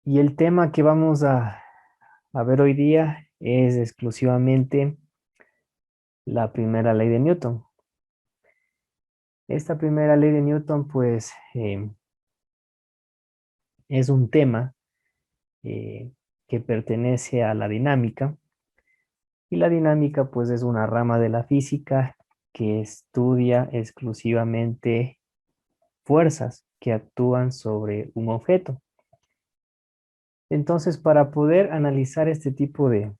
Y el tema que vamos a ver hoy día es exclusivamente la primera ley de Newton. Esta primera ley de Newton, pues, es un tema eh, que pertenece a la dinámica. Y la dinámica, pues, es una rama de la física que estudia exclusivamente fuerzas que actúan sobre un objeto. Entonces, para poder analizar este tipo de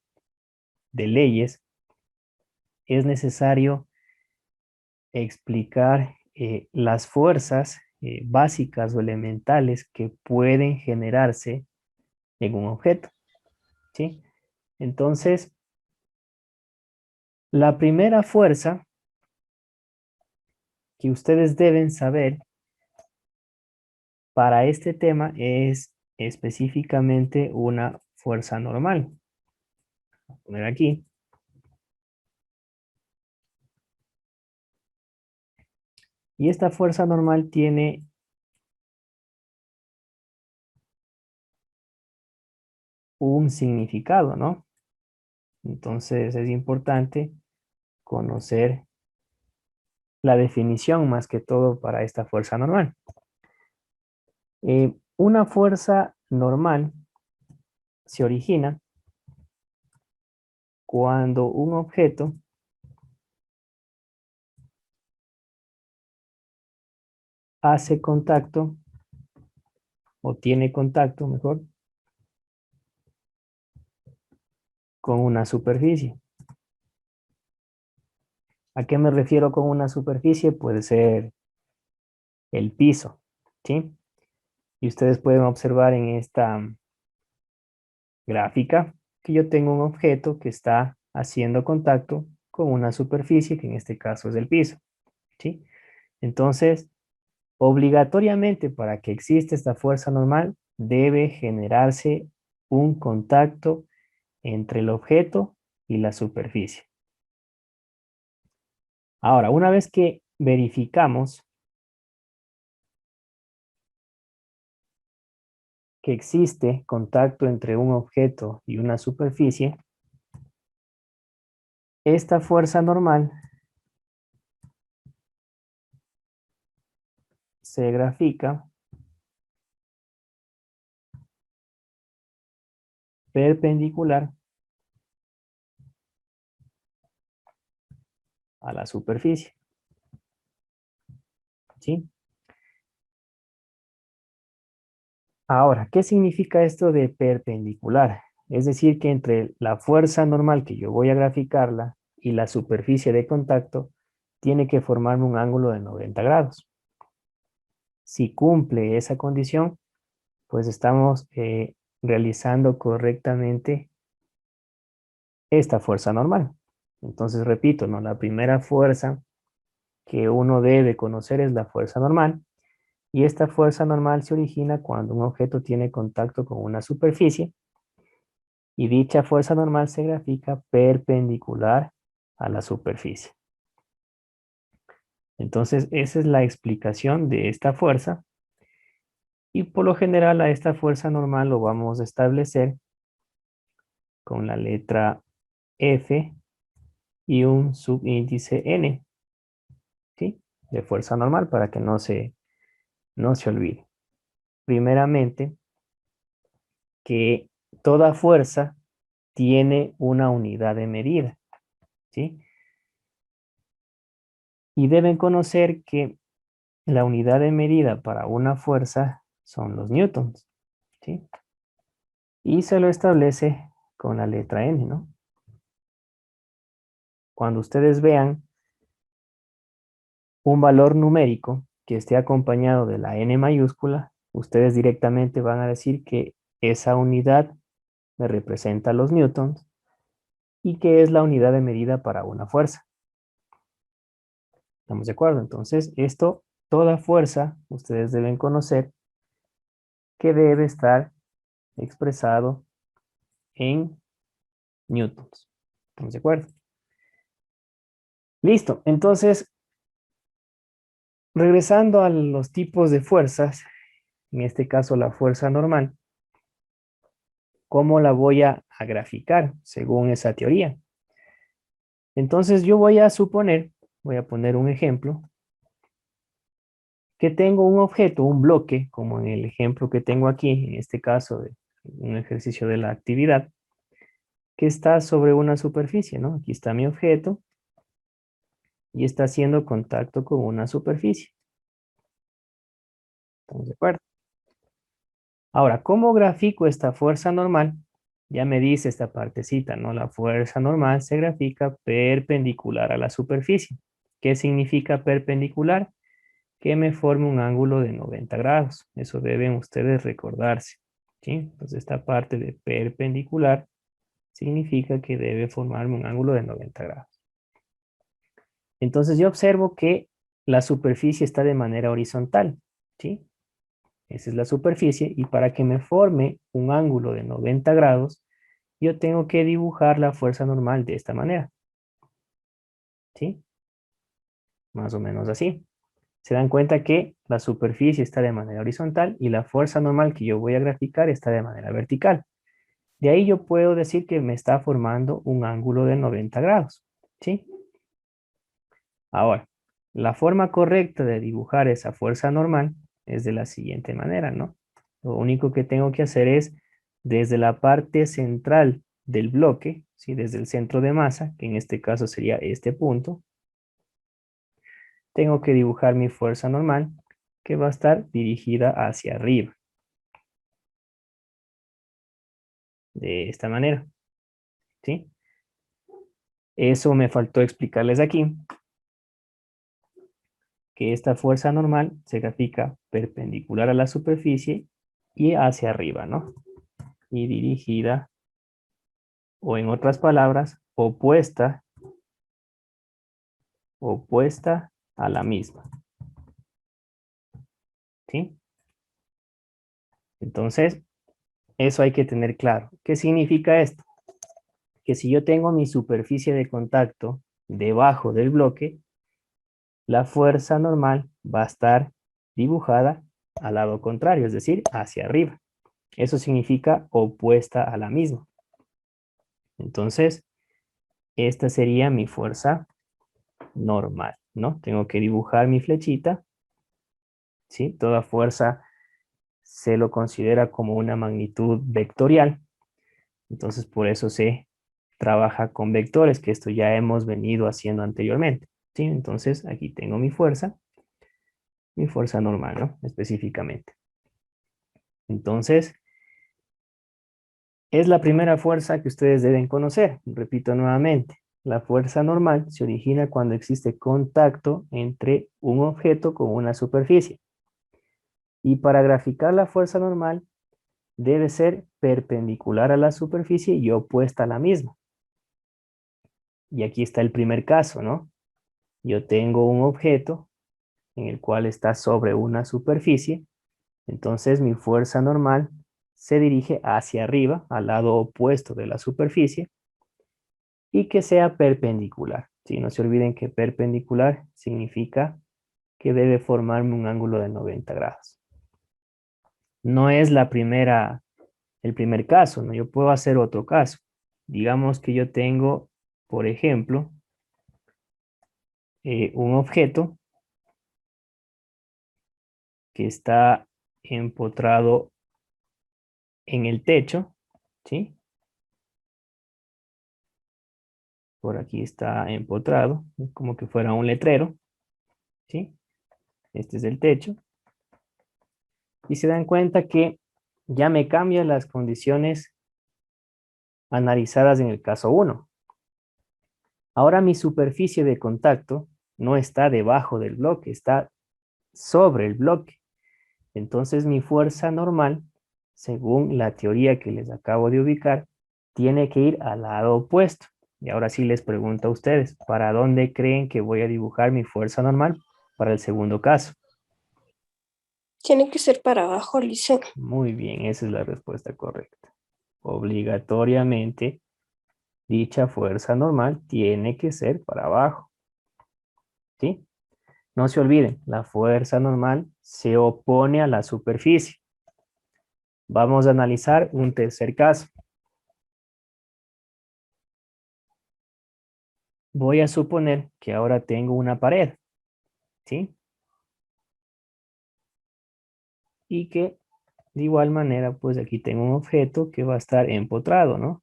leyes, es necesario explicar las fuerzas básicas o elementales que pueden generarse en un objeto, ¿sí? Entonces, la primera fuerza que ustedes deben saber para este tema es específicamente una fuerza normal. Voy a poner aquí. Y esta fuerza normal tiene un significado, ¿no? Entonces es importante conocer la definición más que todo para esta fuerza normal. Una fuerza normal se origina cuando un objeto hace contacto o tiene contacto, mejor, con una superficie. ¿A qué me refiero con una superficie? Puede ser el piso, ¿sí? Y ustedes pueden observar en esta gráfica que yo tengo un objeto que está haciendo contacto con una superficie, que en este caso es el piso, ¿sí? Entonces, obligatoriamente para que exista esta fuerza normal, debe generarse un contacto entre el objeto y la superficie. Ahora, una vez que verificamos que existe contacto entre un objeto y una superficie, esta fuerza normal se grafica perpendicular a la superficie, ¿sí? Ahora, ¿qué significa esto de perpendicular? Es decir, que entre la fuerza normal que yo voy a graficarla y la superficie de contacto, tiene que formarme un ángulo de 90 grados. Si cumple esa condición, pues estamos realizando correctamente esta fuerza normal. Entonces, repito, ¿no? La primera fuerza que uno debe conocer es la fuerza normal. Y esta fuerza normal se origina cuando un objeto tiene contacto con una superficie y dicha fuerza normal se grafica perpendicular a la superficie. Entonces, esa es la explicación de esta fuerza y por lo general a esta fuerza normal lo vamos a establecer con la letra F y un subíndice N, ¿sí? De fuerza normal para que no se olvide. Primeramente, que toda fuerza tiene una unidad de medida, ¿sí? Y deben conocer que la unidad de medida para una fuerza son los newtons, ¿sí? Y se lo establece con la letra N, ¿no? Cuando ustedes vean un valor numérico que esté acompañado de la N mayúscula, ustedes directamente van a decir que esa unidad me representa los newtons y que es la unidad de medida para una fuerza. ¿Estamos de acuerdo? Entonces, toda fuerza, ustedes deben conocer que debe estar expresado en newtons. ¿Estamos de acuerdo? Listo. Entonces, regresando a los tipos de fuerzas, en este caso la fuerza normal, ¿cómo la voy a graficar según esa teoría? Entonces yo voy a suponer, voy a poner un ejemplo, que tengo un objeto, un bloque, como en el ejemplo que tengo aquí, en este caso de un ejercicio de la actividad, que está sobre una superficie, ¿no? Aquí está mi objeto y está haciendo contacto con una superficie. ¿Estamos de acuerdo? Ahora, ¿cómo grafico esta fuerza normal? Ya me dice esta partecita, ¿no? La fuerza normal se grafica perpendicular a la superficie. ¿Qué significa perpendicular? Que me forme un ángulo de 90 grados. Eso deben ustedes recordarse. ¿Sí? Entonces esta parte de perpendicular significa que debe formarme un ángulo de 90 grados. Entonces yo observo que la superficie está de manera horizontal. ¿Sí? Esa es la superficie y para que me forme un ángulo de 90 grados, yo tengo que dibujar la fuerza normal de esta manera. ¿Sí? Más o menos así. Se dan cuenta que la superficie está de manera horizontal y la fuerza normal que yo voy a graficar está de manera vertical. De ahí yo puedo decir que me está formando un ángulo de 90 grados. ¿Sí? Ahora, la forma correcta de dibujar esa fuerza normal es de la siguiente manera, ¿no? Lo único que tengo que hacer es, desde la parte central del bloque, ¿sí? Desde el centro de masa, que en este caso sería este punto, tengo que dibujar mi fuerza normal, que va a estar dirigida hacia arriba. De esta manera, ¿sí? Eso me faltó explicarles aquí, que esta fuerza normal se grafica perpendicular a la superficie y hacia arriba, ¿no? Y dirigida, o en otras palabras, opuesta a la misma, ¿sí? Entonces, eso hay que tener claro. ¿Qué significa esto? Que si yo tengo mi superficie de contacto debajo del bloque, la fuerza normal va a estar dibujada al lado contrario, es decir, hacia arriba. Eso significa opuesta a la misma. Entonces, esta sería mi fuerza normal, ¿no? Tengo que dibujar mi flechita, ¿sí? Toda fuerza se lo considera como una magnitud vectorial. Entonces, por eso se trabaja con vectores, que esto ya hemos venido haciendo anteriormente, ¿sí? Entonces, aquí tengo mi fuerza normal, ¿no? Específicamente. Entonces, es la primera fuerza que ustedes deben conocer. Repito nuevamente, la fuerza normal se origina cuando existe contacto entre un objeto con una superficie. Y para graficar la fuerza normal, debe ser perpendicular a la superficie y opuesta a la misma. Y aquí está el primer caso, ¿no? Yo tengo un objeto en el cual está sobre una superficie, entonces mi fuerza normal se dirige hacia arriba, al lado opuesto de la superficie, y que sea perpendicular. ¿Sí? No se olviden que perpendicular significa que debe formarme un ángulo de 90 grados. No es el primer caso, ¿no? Yo puedo hacer otro caso. Digamos que yo tengo, por ejemplo, un objeto que está empotrado en el techo, ¿sí? Por aquí está empotrado, como que fuera un letrero, ¿sí? Este es el techo. Y se dan cuenta que ya me cambian las condiciones analizadas en el caso 1. Ahora mi superficie de contacto no está debajo del bloque, está sobre el bloque. Entonces mi fuerza normal, según la teoría que les acabo de ubicar, tiene que ir al lado opuesto. Y ahora sí les pregunto a ustedes, ¿para dónde creen que voy a dibujar mi fuerza normal para el segundo caso? Tiene que ser para abajo, Lisa. Muy bien, esa es la respuesta correcta. Obligatoriamente, dicha fuerza normal tiene que ser para abajo, ¿sí? No se olviden, la fuerza normal se opone a la superficie. Vamos a analizar un tercer caso. voy a suponer que ahora tengo una pared, ¿sí? Y que de igual manera, pues aquí tengo un objeto que va a estar empotrado, ¿no?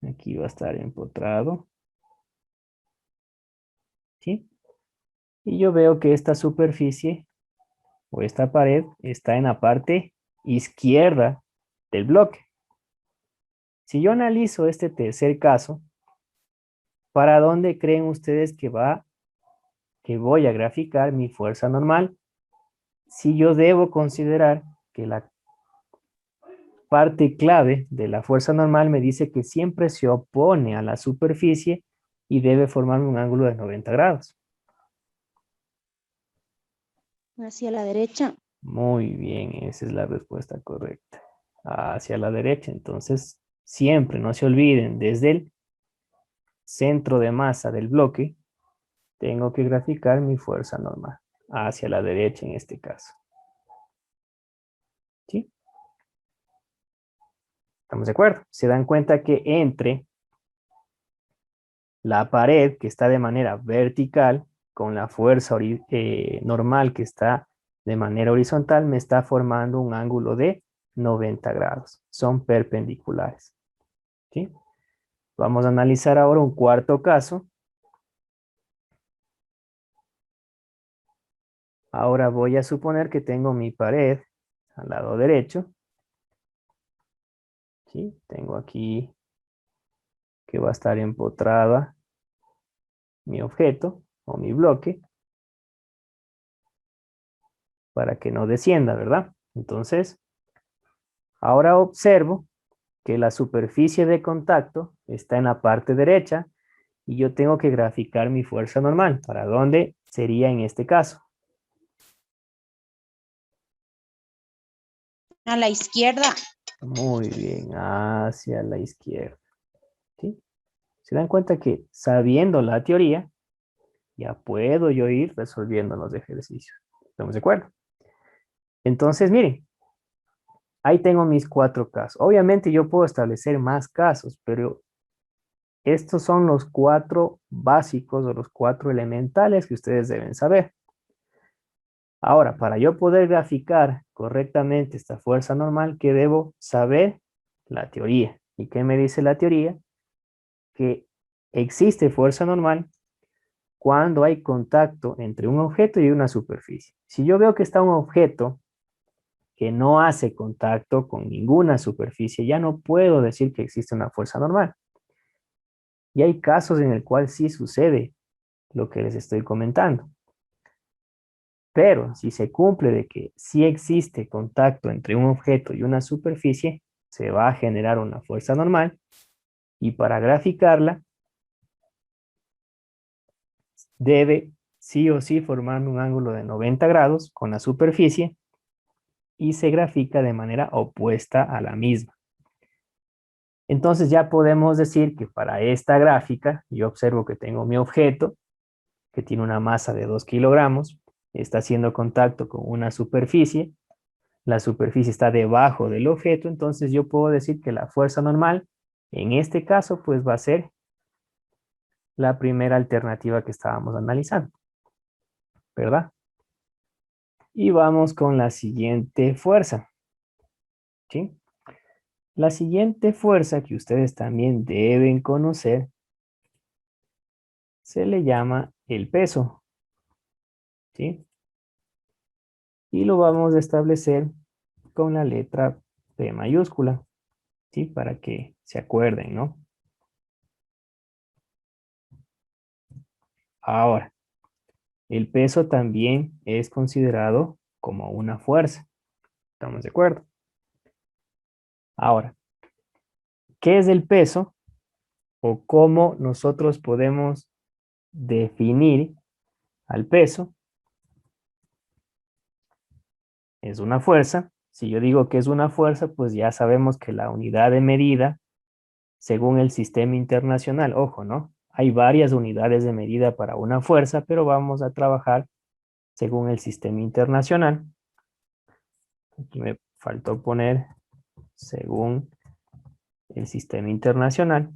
Aquí va a estar empotrado, ¿sí? Y yo veo que esta superficie o esta pared está en la parte izquierda del bloque. Si yo analizo este tercer caso, ¿para dónde creen ustedes que voy a graficar mi fuerza normal? Si yo debo considerar que la parte clave de la fuerza normal me dice que siempre se opone a la superficie y debe formar un ángulo de 90 grados. Hacia la derecha. Muy bien, esa es la respuesta correcta. Hacia la derecha, entonces siempre no se olviden, desde el centro de masa del bloque, tengo que graficar mi fuerza normal, hacia la derecha en este caso. ¿Sí? ¿Estamos de acuerdo? Se dan cuenta que entre la pared que está de manera vertical con la fuerza normal que está de manera horizontal me está formando un ángulo de 90 grados. Son perpendiculares. ¿Sí? Vamos a analizar ahora un cuarto caso. Ahora voy a suponer que tengo mi pared al lado derecho. ¿Sí? Tengo aquí que va a estar empotrada mi objeto o mi bloque para que no descienda, ¿verdad? Entonces, ahora observo que la superficie de contacto está en la parte derecha y yo tengo que graficar mi fuerza normal. ¿Para dónde sería en este caso? A la izquierda. Muy bien, hacia la izquierda. ¿Sí? Se dan cuenta que sabiendo la teoría, ya puedo yo ir resolviendo los ejercicios. ¿Estamos de acuerdo? Entonces, miren, ahí tengo mis cuatro casos. Obviamente yo puedo establecer más casos, pero estos son los cuatro básicos o los cuatro elementales que ustedes deben saber. Ahora, para yo poder graficar correctamente esta fuerza normal, ¿qué debo saber? La teoría. ¿Y qué me dice la teoría? Que existe fuerza normal cuando hay contacto entre un objeto y una superficie. Si yo veo que está un objeto que no hace contacto con ninguna superficie, ya no puedo decir que existe una fuerza normal. Y hay casos en el cual sí sucede lo que les estoy comentando. Pero si se cumple de que sí existe contacto entre un objeto y una superficie, se va a generar una fuerza normal y para graficarla debe sí o sí formar un ángulo de 90 grados con la superficie y se grafica de manera opuesta a la misma. Entonces ya podemos decir que para esta gráfica yo observo que tengo mi objeto que tiene una masa de 2 kilogramos, está haciendo contacto con una superficie, la superficie está debajo del objeto, entonces yo puedo decir que la fuerza normal, en este caso, pues va a ser la primera alternativa que estábamos analizando, ¿verdad? Y vamos con la siguiente fuerza, ¿sí? La siguiente fuerza que ustedes también deben conocer se le llama el peso, ¿sí? Y lo vamos a establecer con la letra P mayúscula, ¿sí? Para que se acuerden, ¿no? Ahora, el peso también es considerado como una fuerza. ¿Estamos de acuerdo? Ahora, ¿qué es el peso? O cómo nosotros podemos definir al peso. Es una fuerza. Si yo digo que es una fuerza, pues ya sabemos que la unidad de medida, según el sistema internacional, ojo, ¿no? Hay varias unidades de medida para una fuerza, pero vamos a trabajar según el sistema internacional. Aquí me faltó poner según el sistema internacional.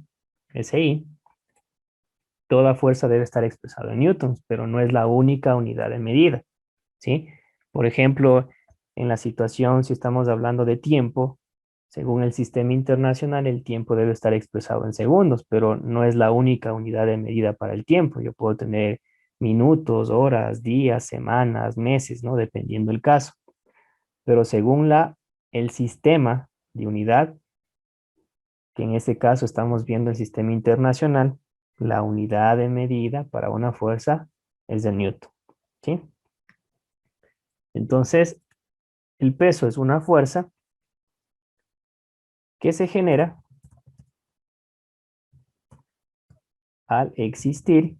SI, toda fuerza debe estar expresada en newtons, pero no es la única unidad de medida, ¿sí? Por ejemplo, en la situación, si estamos hablando de tiempo, según el sistema internacional, el tiempo debe estar expresado en segundos, pero no es la única unidad de medida para el tiempo. Yo puedo tener minutos, horas, días, semanas, meses, ¿no? Dependiendo el caso. Pero según el sistema de unidad, que en este caso estamos viendo el sistema internacional, la unidad de medida para una fuerza es el newton, ¿sí? Entonces, el peso es una fuerza que se genera al existir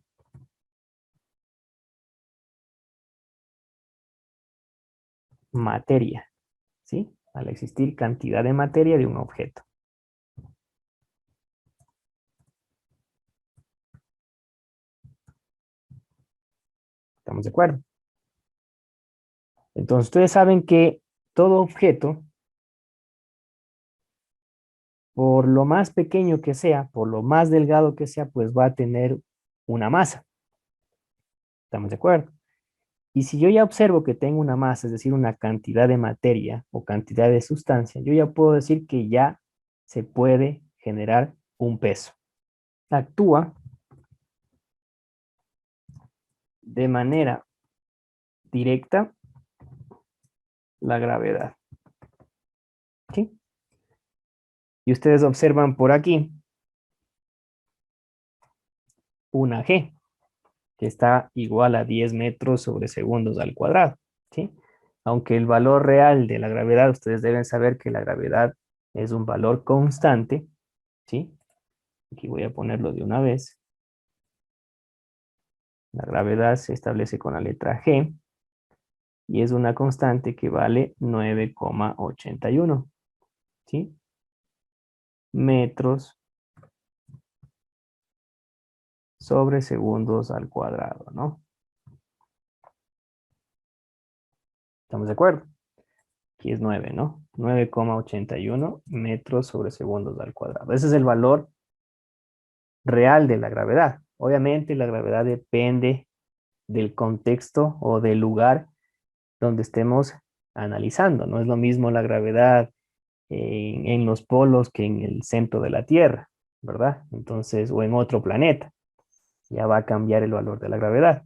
materia, ¿sí? Al existir cantidad de materia de un objeto. ¿Estamos de acuerdo? Entonces, ustedes saben que todo objeto, por lo más pequeño que sea, por lo más delgado que sea, pues va a tener una masa. ¿Estamos de acuerdo? Y si yo ya observo que tengo una masa, es decir, una cantidad de materia o cantidad de sustancia, yo ya puedo decir que ya se puede generar un peso. Actúa de manera directa la gravedad. ¿Sí? Y ustedes observan por aquí una G, que está igual a 10 metros sobre segundos al cuadrado. ¿Sí? Aunque el valor real de la gravedad, ustedes deben saber que la gravedad es un valor constante. ¿Sí? Aquí voy a ponerlo de una vez. La gravedad se establece con la letra G y es una constante que vale 9,81. ¿Sí? Metros sobre segundos al cuadrado, ¿no? ¿Estamos de acuerdo? Aquí es 9, ¿no? 9,81 metros sobre segundos al cuadrado. Ese es el valor real de la gravedad. Obviamente la gravedad depende del contexto o del lugar donde estemos analizando. No es lo mismo la gravedad en los polos que en el centro de la Tierra, ¿verdad? Entonces, o en otro planeta. Ya va a cambiar el valor de la gravedad.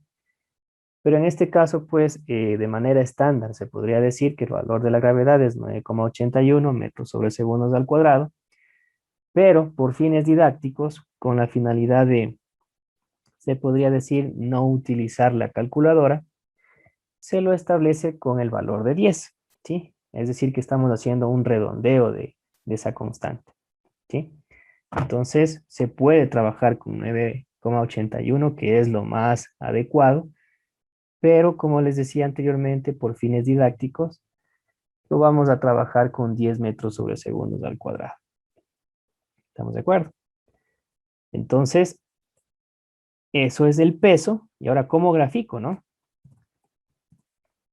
Pero en este caso, pues, de manera estándar, se podría decir que el valor de la gravedad es 9,81 metros sobre segundos al cuadrado, pero por fines didácticos, con la finalidad de, se podría decir, no utilizar la calculadora, se lo establece con el valor de 10, ¿sí? Es decir, que estamos haciendo un redondeo de esa constante, ¿sí? Entonces, se puede trabajar con 9,81, que es lo más adecuado, pero como les decía anteriormente, por fines didácticos, lo vamos a trabajar con 10 metros sobre segundos al cuadrado. ¿Estamos de acuerdo? Entonces, eso es el peso. Y ahora, ¿cómo grafico, no?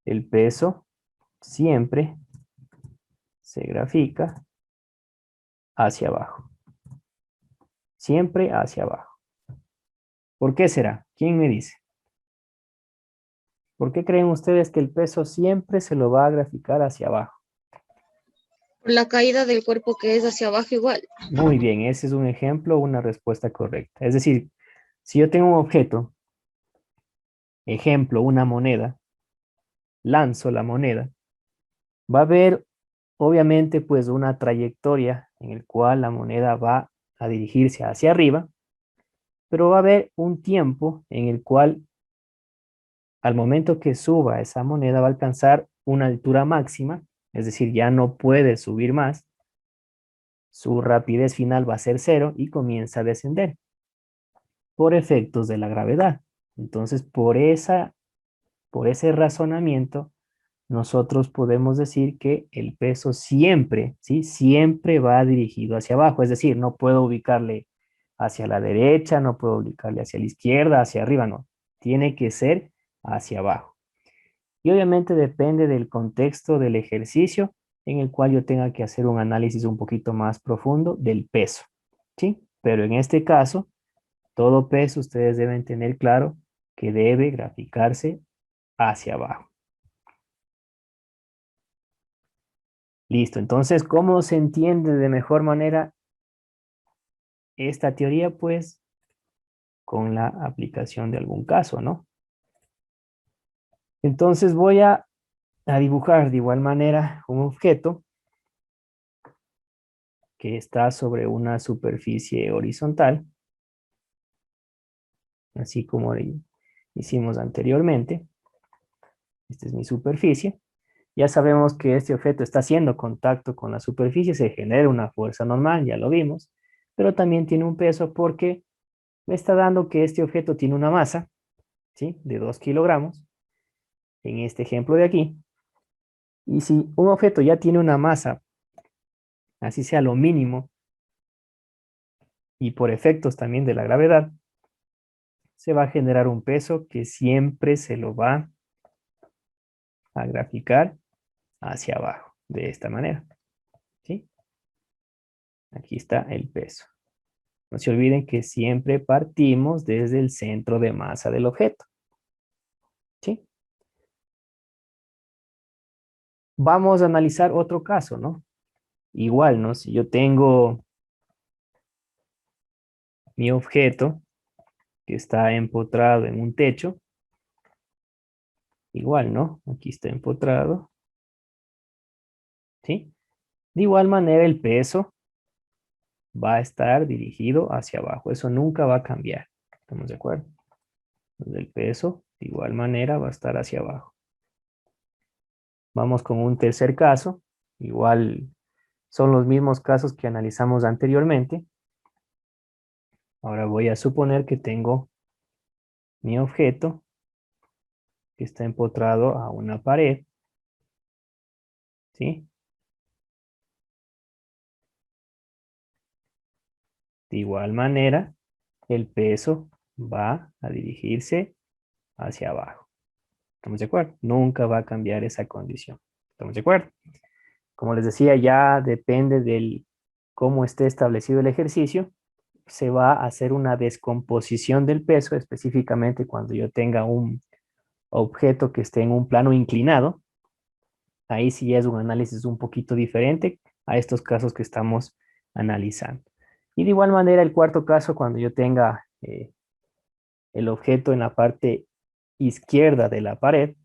El peso siempre se grafica hacia abajo. Siempre hacia abajo. ¿Por qué será? ¿Quién me dice? ¿Por qué creen ustedes que el peso siempre se lo va a graficar hacia abajo? Por la caída del cuerpo que es hacia abajo igual. Muy bien, ese es un ejemplo, una respuesta correcta. Es decir, si yo tengo un objeto, ejemplo, una moneda, lanzo la moneda, va a haber obviamente pues una trayectoria en el cual la moneda va a dirigirse hacia arriba, pero va a haber un tiempo en el cual al momento que suba esa moneda va a alcanzar una altura máxima, es decir, ya no puede subir más, su rapidez final va a ser cero y comienza a descender por efectos de la gravedad. Entonces, por ese razonamiento, nosotros podemos decir que el peso siempre, ¿sí? Siempre va dirigido hacia abajo, es decir, no puedo ubicarle hacia la derecha, no puedo ubicarle hacia la izquierda, hacia arriba, no. Tiene que ser hacia abajo. Y obviamente depende del contexto del ejercicio en el cual yo tenga que hacer un análisis un poquito más profundo del peso, ¿sí? Pero en este caso, todo peso ustedes deben tener claro que debe graficarse hacia abajo. Listo, entonces, ¿cómo se entiende de mejor manera esta teoría? Pues con la aplicación de algún caso, ¿no? Entonces voy a dibujar de igual manera un objeto que está sobre una superficie horizontal, así como hicimos anteriormente. Esta es mi superficie. Ya sabemos que este objeto está haciendo contacto con la superficie, se genera una fuerza normal, ya lo vimos, pero también tiene un peso porque me está dando que este objeto tiene una masa, ¿sí? De 2 kilogramos, en este ejemplo de aquí. Y si un objeto ya tiene una masa, así sea lo mínimo, y por efectos también de la gravedad, se va a generar un peso que siempre se lo va a graficar hacia abajo, de esta manera, ¿sí? Aquí está el peso. No se olviden que siempre partimos desde el centro de masa del objeto, ¿sí? Vamos a analizar otro caso, ¿no? Igual, ¿no? Si yo tengo mi objeto que está empotrado en un techo, igual, ¿no? Aquí está empotrado, ¿sí? De igual manera el peso va a estar dirigido hacia abajo. Eso nunca va a cambiar. ¿Estamos de acuerdo? Entonces, el peso de igual manera va a estar hacia abajo. Vamos con un tercer caso. Igual son los mismos casos que analizamos anteriormente. Ahora voy a suponer que tengo mi objeto que está empotrado a una pared, ¿sí? De igual manera, el peso va a dirigirse hacia abajo. ¿Estamos de acuerdo? Nunca va a cambiar esa condición. ¿Estamos de acuerdo? Como les decía, ya depende del cómo esté establecido el ejercicio, se va a hacer una descomposición del peso, específicamente cuando yo tenga un objeto que esté en un plano inclinado. Ahí sí es un análisis un poquito diferente a estos casos que estamos analizando. Y de igual manera, el cuarto caso, cuando yo tenga el objeto en la parte izquierda de la pared,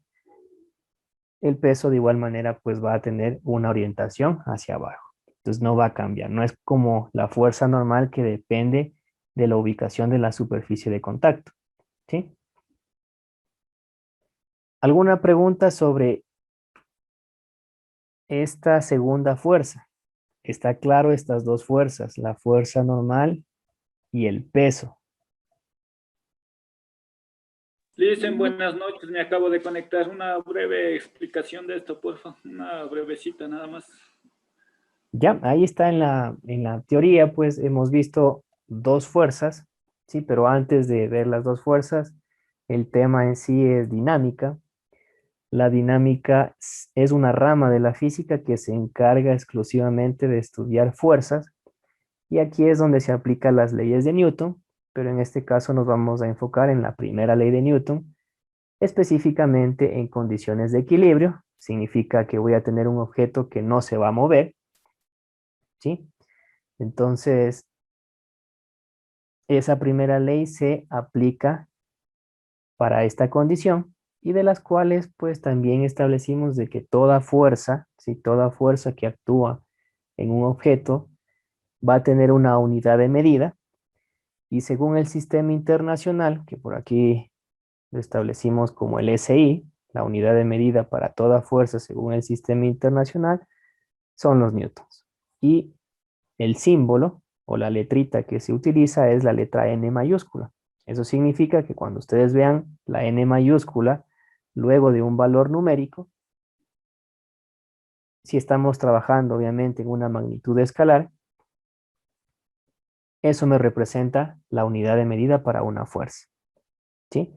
el peso de igual manera pues va a tener una orientación hacia abajo. Entonces no va a cambiar. No es como la fuerza normal que depende de la ubicación de la superficie de contacto, ¿sí? ¿Alguna pregunta sobre esta segunda fuerza? Está claro estas dos fuerzas, la fuerza normal y el peso. Dicen buenas noches, me acabo de conectar. Una breve explicación de esto, por favor. Una brevecita nada más. Ya, ahí está en la teoría, pues hemos visto dos fuerzas, ¿sí? Pero antes de ver las dos fuerzas, el tema en sí es dinámica. La dinámica es una rama de la física que se encarga exclusivamente de estudiar fuerzas, y aquí es donde se aplican las leyes de Newton, pero en este caso nos vamos a enfocar en la primera ley de Newton, específicamente en condiciones de equilibrio. Significa que voy a tener un objeto que no se va a mover, ¿sí? Entonces, esa primera ley se aplica para esta condición, y de las cuales pues también establecimos de que toda fuerza, ¿sí? Toda fuerza que actúa en un objeto va a tener una unidad de medida, y según el sistema internacional, que por aquí lo establecimos como el SI, la unidad de medida para toda fuerza según el sistema internacional, son los newtons. Y el símbolo o la letrita que se utiliza es la letra N mayúscula. Eso significa que cuando ustedes vean la N mayúscula luego de un valor numérico, si estamos trabajando obviamente en una magnitud escalar, eso me representa la unidad de medida para una fuerza, ¿sí?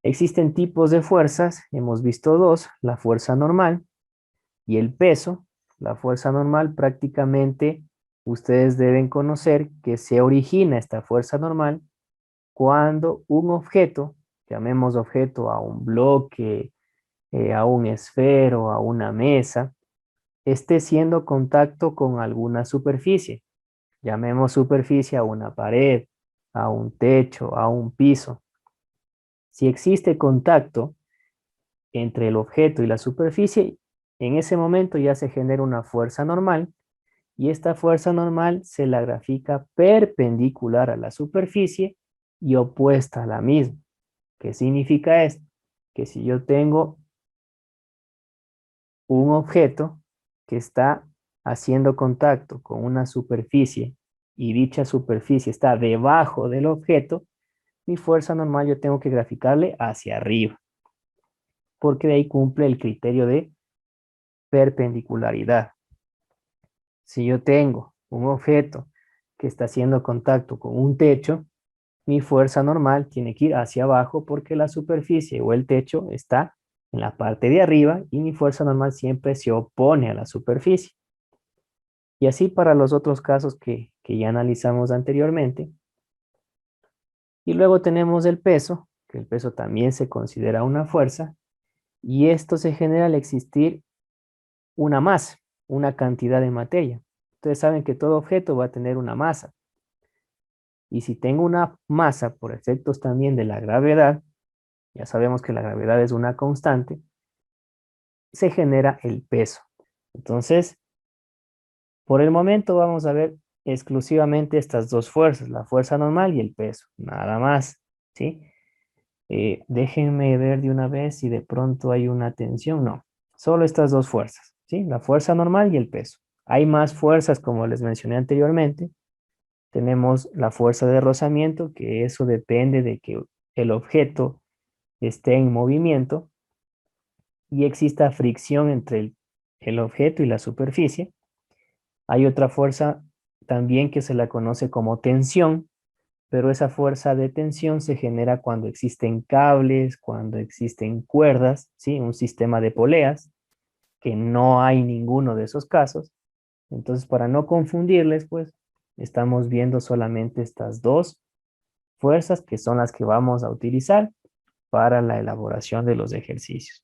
Existen tipos de fuerzas, hemos visto dos, la fuerza normal y el peso. La fuerza normal prácticamente ustedes deben conocer que se origina esta fuerza normal cuando un objeto, llamemos objeto a un bloque, a un esfero, a una mesa, esté haciendo contacto con alguna superficie. Llamemos superficie a una pared, a un techo, a un piso. Si existe contacto entre el objeto y la superficie, en ese momento ya se genera una fuerza normal y esta fuerza normal se la grafica perpendicular a la superficie y opuesta a la misma. ¿Qué significa esto? Que si yo tengo un objeto que está haciendo contacto con una superficie y dicha superficie está debajo del objeto, mi fuerza normal yo tengo que graficarle hacia arriba, porque de ahí cumple el criterio de perpendicularidad. Si yo tengo un objeto que está haciendo contacto con un techo, mi fuerza normal tiene que ir hacia abajo porque la superficie o el techo está en la parte de arriba y mi fuerza normal siempre se opone a la superficie. Y así para los otros casos que ya analizamos anteriormente. Y luego tenemos el peso, que el peso también se considera una fuerza, y esto se genera al existir una masa, una cantidad de materia. Ustedes saben que todo objeto va a tener una masa. Y si tengo una masa por efectos también de la gravedad, ya sabemos que la gravedad es una constante, se genera el peso. Entonces, por el momento vamos a ver exclusivamente estas dos fuerzas, la fuerza normal y el peso, nada más, ¿sí? Déjenme ver de una vez si de pronto hay una tensión. No, solo estas dos fuerzas, ¿sí? La fuerza normal y el peso. Hay más fuerzas, como les mencioné anteriormente. Tenemos la fuerza de rozamiento, que eso depende de que el objeto esté en movimiento y exista fricción entre el objeto y la superficie. Hay otra fuerza también que se la conoce como tensión, pero esa fuerza de tensión se genera cuando existen cables, cuando existen cuerdas, ¿sí? Un sistema de poleas, que no hay ninguno de esos casos. Entonces, para no confundirles, pues, estamos viendo solamente estas dos fuerzas que son las que vamos a utilizar para la elaboración de los ejercicios.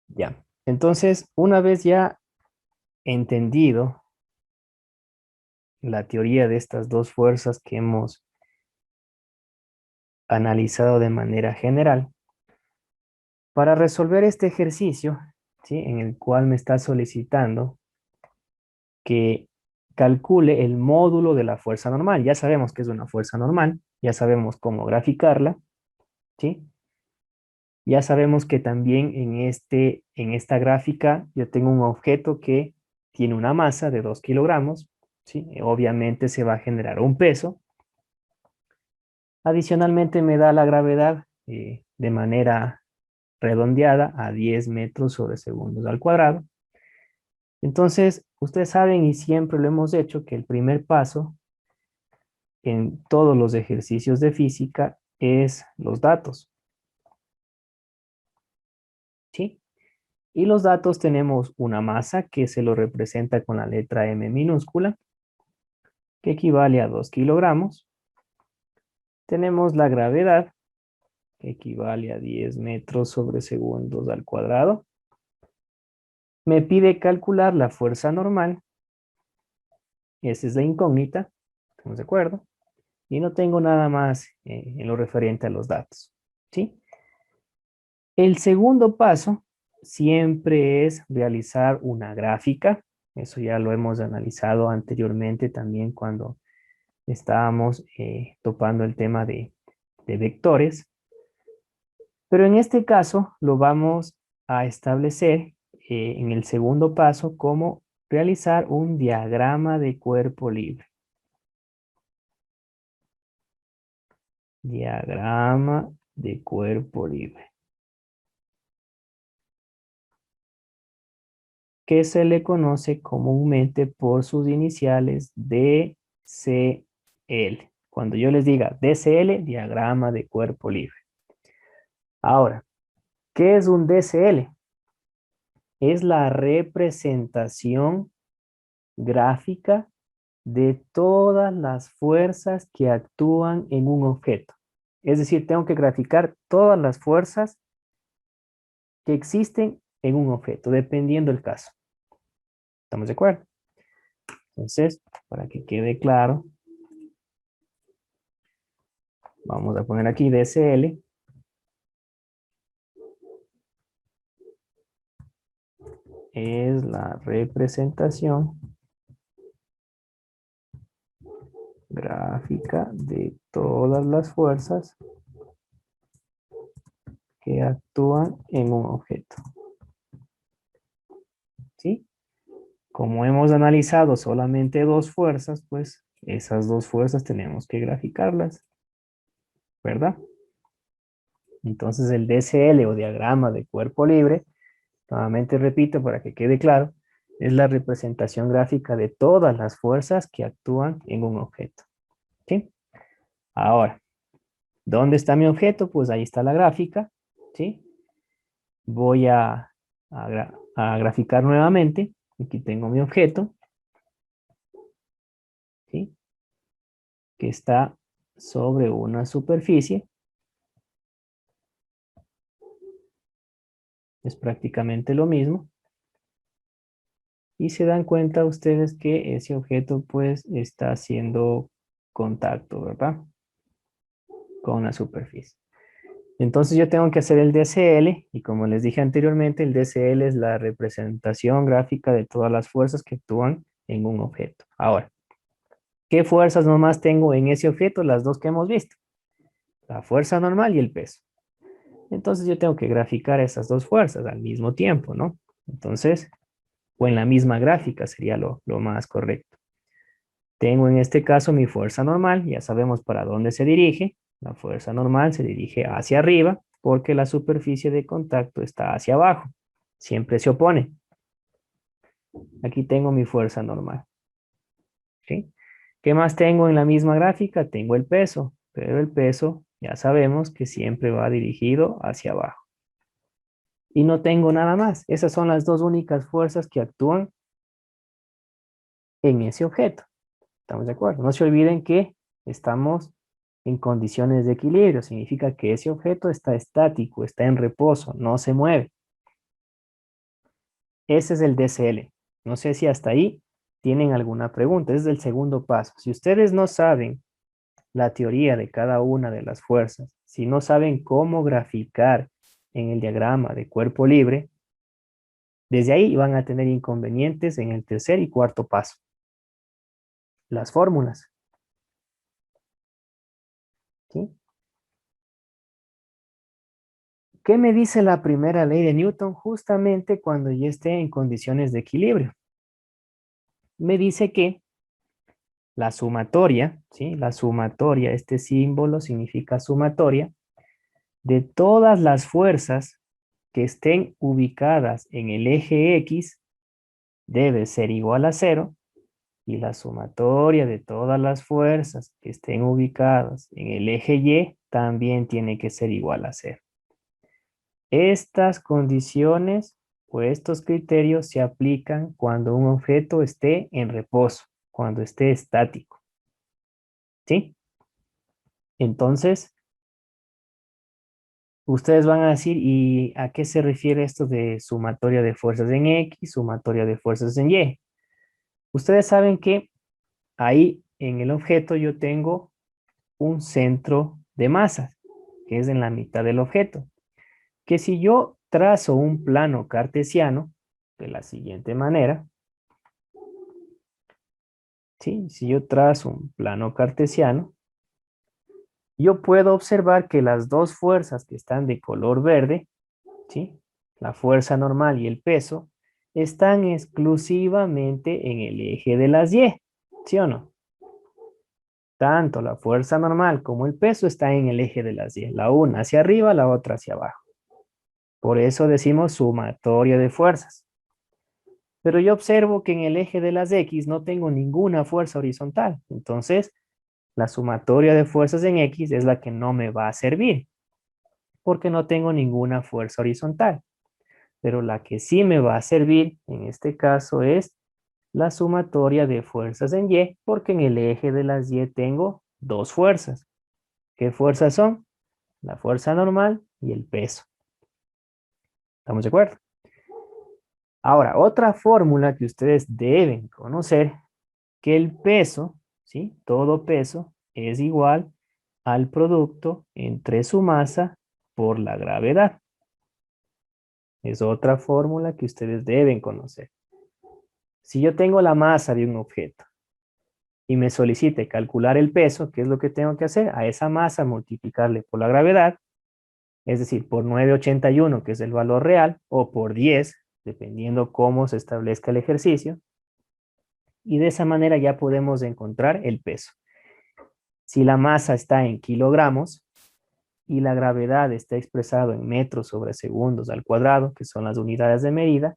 Ya. Entonces, una vez ya entendido la teoría de estas dos fuerzas que hemos analizado de manera general, para resolver este ejercicio, ¿sí? En el cual me está solicitando que calcule el módulo de la fuerza normal. Ya sabemos que es una fuerza normal, ya sabemos cómo graficarla, ¿sí? Ya sabemos que también en esta gráfica yo tengo un objeto que tiene una masa de 2 kilogramos, ¿sí? Obviamente se va a generar un peso. Adicionalmente me da la gravedad de manera redondeada a 10 metros sobre segundos al cuadrado. Entonces, ustedes saben y siempre lo hemos hecho que el primer paso en todos los ejercicios de física es los datos, ¿sí? Y los datos tenemos una masa que se lo representa con la letra M minúscula, que equivale a 2 kilogramos. Tenemos la gravedad, que equivale a 10 metros sobre segundos al cuadrado. Me pide calcular la fuerza normal. Esa es la incógnita, ¿estamos de acuerdo? Y no tengo nada más en lo referente a los datos, ¿sí? El segundo paso siempre es realizar una gráfica. Eso ya lo hemos analizado anteriormente también cuando estábamos topando el tema de vectores. Pero en este caso lo vamos a establecer en el segundo paso como realizar un diagrama de cuerpo libre. Diagrama de cuerpo libre, que se le conoce comúnmente por sus iniciales DCL. Cuando yo les diga DCL, diagrama de cuerpo libre. Ahora, ¿qué es un DCL? Es la representación gráfica de todas las fuerzas que actúan en un objeto. Es decir, tengo que graficar todas las fuerzas que existen en un objeto, dependiendo del caso. ¿Estamos de acuerdo? Entonces, para que quede claro, vamos a poner aquí DSL. Es la representación gráfica de todas las fuerzas que actúan en un objeto. ¿Sí? Como hemos analizado solamente dos fuerzas, pues esas dos fuerzas tenemos que graficarlas, ¿verdad? Entonces el DSL o diagrama de cuerpo libre, nuevamente repito para que quede claro, es la representación gráfica de todas las fuerzas que actúan en un objeto. ¿Sí? Ahora, ¿dónde está mi objeto? Pues ahí está la gráfica, ¿sí? Voy a graficar nuevamente. Aquí tengo mi objeto, ¿sí? Que está sobre una superficie. Es prácticamente lo mismo. Y se dan cuenta ustedes que ese objeto pues está haciendo contacto, ¿verdad? Con la superficie. Entonces yo tengo que hacer el DCL y como les dije anteriormente, el DCL es la representación gráfica de todas las fuerzas que actúan en un objeto. Ahora, ¿qué fuerzas nomás tengo en ese objeto? Las dos que hemos visto. La fuerza normal y el peso. Entonces yo tengo que graficar esas dos fuerzas al mismo tiempo, ¿no? Entonces, o en la misma gráfica sería lo más correcto. Tengo en este caso mi fuerza normal, ya sabemos para dónde se dirige. La fuerza normal se dirige hacia arriba porque la superficie de contacto está hacia abajo. Siempre se opone. Aquí tengo mi fuerza normal. ¿Sí? ¿Qué más tengo en la misma gráfica? Tengo el peso, pero el peso ya sabemos que siempre va dirigido hacia abajo. Y no tengo nada más. Esas son las dos únicas fuerzas que actúan en ese objeto. ¿Estamos de acuerdo? No se olviden que estamos en condiciones de equilibrio. Significa que ese objeto está estático, está en reposo, no se mueve. Ese es el DCL. No sé si hasta ahí tienen alguna pregunta. Ese es el segundo paso. Si ustedes no saben la teoría de cada una de las fuerzas, si no saben cómo graficar en el diagrama de cuerpo libre, desde ahí van a tener inconvenientes en el tercer y cuarto paso. Las fórmulas. ¿Sí? ¿Qué me dice la primera ley de Newton justamente cuando ya esté en condiciones de equilibrio? Me dice que la sumatoria, ¿sí? La sumatoria, este símbolo significa sumatoria, de todas las fuerzas que estén ubicadas en el eje X debe ser igual a 0 y la sumatoria de todas las fuerzas que estén ubicadas en el eje Y también tiene que ser igual a 0. Estas condiciones o estos criterios se aplican cuando un objeto esté en reposo, cuando esté estático. ¿Sí? Entonces, ustedes van a decir, ¿y a qué se refiere esto de sumatoria de fuerzas en X, sumatoria de fuerzas en Y? Ustedes saben que ahí en el objeto yo tengo un centro de masas, que es en la mitad del objeto. Que si yo trazo un plano cartesiano de la siguiente manera, ¿sí? Si yo trazo un plano cartesiano, yo puedo observar que las dos fuerzas que están de color verde, ¿sí? La fuerza normal y el peso, están exclusivamente en el eje de las Y, ¿sí o no? Tanto la fuerza normal como el peso están en el eje de las Y, la una hacia arriba, la otra hacia abajo. Por eso decimos sumatoria de fuerzas. Pero yo observo que en el eje de las X no tengo ninguna fuerza horizontal. Entonces, la sumatoria de fuerzas en X es la que no me va a servir, porque no tengo ninguna fuerza horizontal. Pero la que sí me va a servir, en este caso, es la sumatoria de fuerzas en Y, porque en el eje de las Y tengo dos fuerzas. ¿Qué fuerzas son? La fuerza normal y el peso. ¿Estamos de acuerdo? Ahora, otra fórmula que ustedes deben conocer, que el peso, ¿sí? Todo peso es igual al producto entre su masa por la gravedad. Es otra fórmula que ustedes deben conocer. Si yo tengo la masa de un objeto y me solicite calcular el peso, ¿qué es lo que tengo que hacer? A esa masa multiplicarle por la gravedad, es decir, por 981, que es el valor real, o por 10, dependiendo cómo se establezca el ejercicio. Y de esa manera ya podemos encontrar el peso. Si la masa está en kilogramos y la gravedad está expresado en metros sobre segundos al cuadrado, que son las unidades de medida,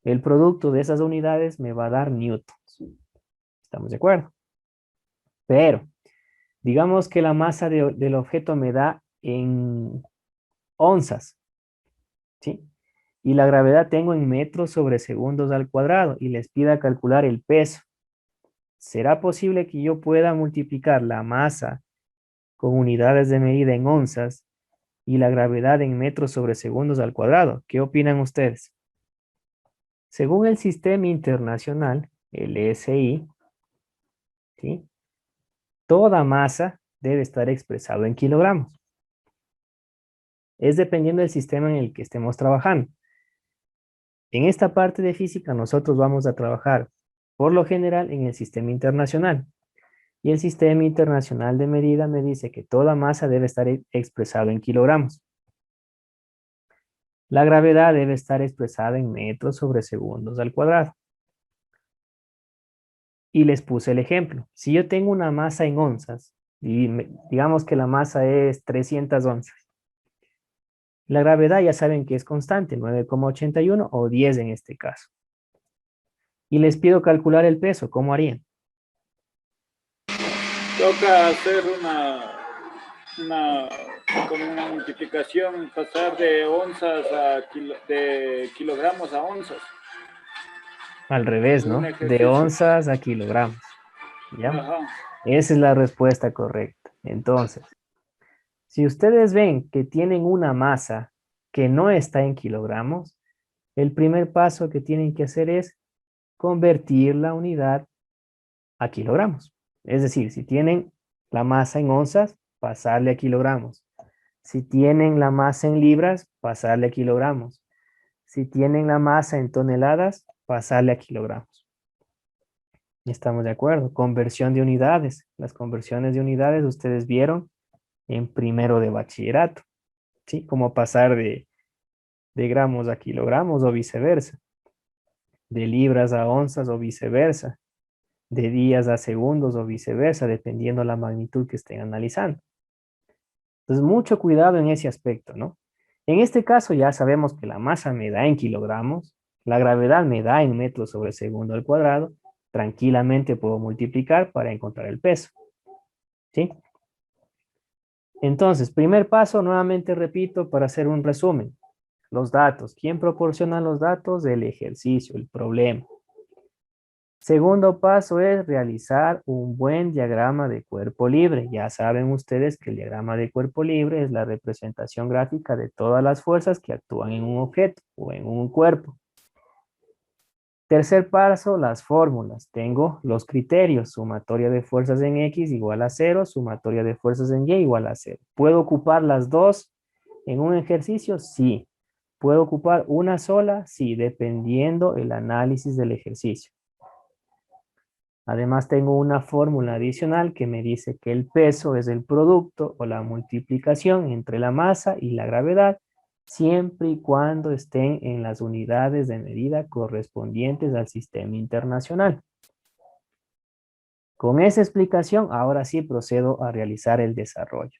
el producto de esas unidades me va a dar newtons. ¿Estamos de acuerdo? Pero, digamos que la masa del objeto me da en onzas, ¿sí? Y la gravedad tengo en metros sobre segundos al cuadrado y les pida calcular el peso. ¿Será posible que yo pueda multiplicar la masa con unidades de medida en onzas y la gravedad en metros sobre segundos al cuadrado? ¿Qué opinan ustedes? Según el sistema internacional, el SI, ¿sí? Toda masa debe estar expresado en kilogramos. Es dependiendo del sistema en el que estemos trabajando. En esta parte de física nosotros vamos a trabajar, por lo general, en el sistema internacional. Y el sistema internacional de medida me dice que toda masa debe estar expresado en kilogramos. La gravedad debe estar expresada en metros sobre segundos al cuadrado. Y les puse el ejemplo. Si yo tengo una masa en onzas, y digamos que la masa es 300 onzas. La gravedad ya saben que es constante, 9,81 o 10 en este caso. Y les pido calcular el peso, ¿cómo harían? Toca hacer como una multiplicación, pasar de onzas de kilogramos a onzas. Al revés, Un ¿no? De ejercicio. onzas a kilogramos. ¿Ya? Ajá. Esa es la respuesta correcta. Entonces, si ustedes ven que tienen una masa que no está en kilogramos, el primer paso que tienen que hacer es convertir la unidad a kilogramos. Es decir, si tienen la masa en onzas, pasarle a kilogramos. Si tienen la masa en libras, pasarle a kilogramos. Si tienen la masa en toneladas, pasarle a kilogramos. ¿Estamos de acuerdo? Conversión de unidades. Las conversiones de unidades ustedes vieron en primero de bachillerato, ¿sí? Como pasar de gramos a kilogramos o viceversa, de libras a onzas o viceversa, de días a segundos o viceversa, dependiendo la magnitud que estén analizando. Entonces, mucho cuidado en ese aspecto, ¿no? En este caso ya sabemos que la masa me da en kilogramos, la gravedad me da en metros sobre segundo al cuadrado, tranquilamente puedo multiplicar para encontrar el peso, ¿sí? Entonces, primer paso, nuevamente repito, para hacer un resumen. Los datos. ¿Quién proporciona los datos? El ejercicio, el problema. Segundo paso es realizar un buen diagrama de cuerpo libre. Ya saben ustedes que el diagrama de cuerpo libre es la representación gráfica de todas las fuerzas que actúan en un objeto o en un cuerpo. Tercer paso, las fórmulas. Tengo los criterios. Sumatoria de fuerzas en X igual a 0, sumatoria de fuerzas en Y igual a 0. ¿Puedo ocupar las dos en un ejercicio? Sí. ¿Puedo ocupar una sola? Sí, dependiendo el análisis del ejercicio. Además, tengo una fórmula adicional que me dice que el peso es el producto o la multiplicación entre la masa y la gravedad, siempre y cuando estén en las unidades de medida correspondientes al sistema internacional. Con esa explicación, ahora sí procedo a realizar el desarrollo.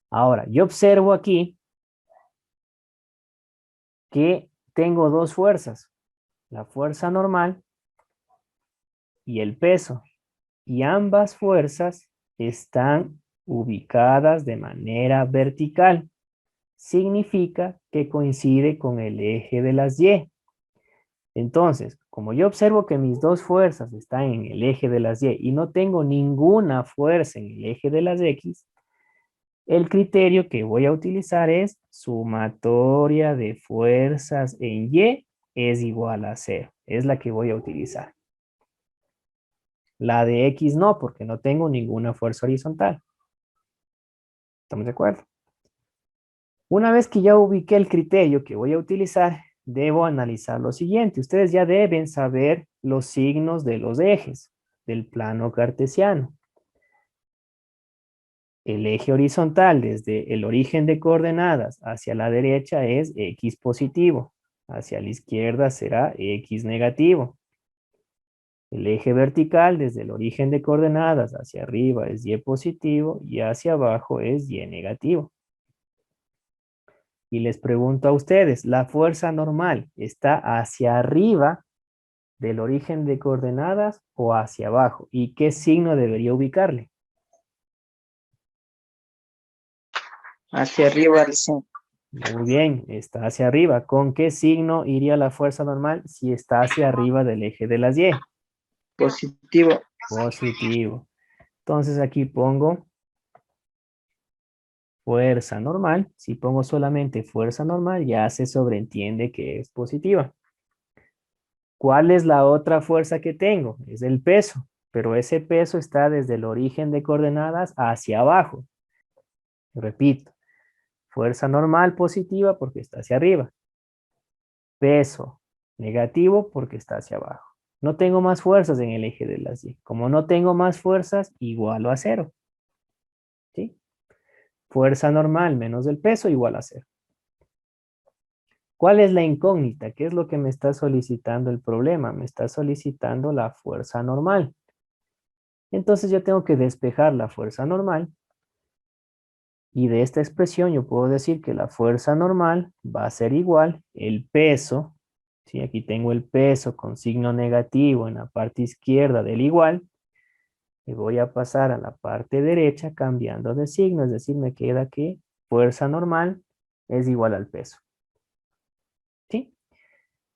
Ahora, yo observo aquí que tengo dos fuerzas, la fuerza normal y el peso, y ambas fuerzas están ubicadas de manera vertical. Significa que coincide con el eje de las Y. Entonces, como yo observo que mis dos fuerzas están en el eje de las Y y no tengo ninguna fuerza en el eje de las X, el criterio que voy a utilizar es sumatoria de fuerzas en Y es igual a 0. Es la que voy a utilizar. La de X no, porque no tengo ninguna fuerza horizontal. ¿Estamos de acuerdo? Una vez que ya ubiqué el criterio que voy a utilizar, debo analizar lo siguiente. Ustedes ya deben saber los signos de los ejes del plano cartesiano. El eje horizontal desde el origen de coordenadas hacia la derecha es X positivo. Hacia la izquierda será X negativo. El eje vertical desde el origen de coordenadas hacia arriba es Y positivo y hacia abajo es Y negativo. Y les pregunto a ustedes, ¿la fuerza normal está hacia arriba del origen de coordenadas o hacia abajo? ¿Y qué signo debería ubicarle? Hacia arriba, dice. Muy bien, está hacia arriba. ¿Con qué signo iría la fuerza normal si está hacia arriba del eje de las Y? Positivo. Positivo. Entonces aquí pongo fuerza normal. Si pongo solamente fuerza normal, ya se sobreentiende que es positiva. ¿Cuál es la otra fuerza que tengo? Es el peso, pero ese peso está desde el origen de coordenadas hacia abajo. Repito, fuerza normal positiva porque está hacia arriba. Peso negativo porque está hacia abajo. No tengo más fuerzas en el eje de las Y. Como no tengo más fuerzas, igualo a 0. ¿Sí? Fuerza normal menos el peso igual a 0. ¿Cuál es la incógnita? ¿Qué es lo que me está solicitando el problema? Me está solicitando la fuerza normal. Entonces yo tengo que despejar la fuerza normal. Y de esta expresión yo puedo decir que la fuerza normal va a ser igual el peso. ¿Sí? Aquí tengo el peso con signo negativo en la parte izquierda del igual. Y voy a pasar a la parte derecha cambiando de signo. Es decir, me queda que fuerza normal es igual al peso. ¿Sí?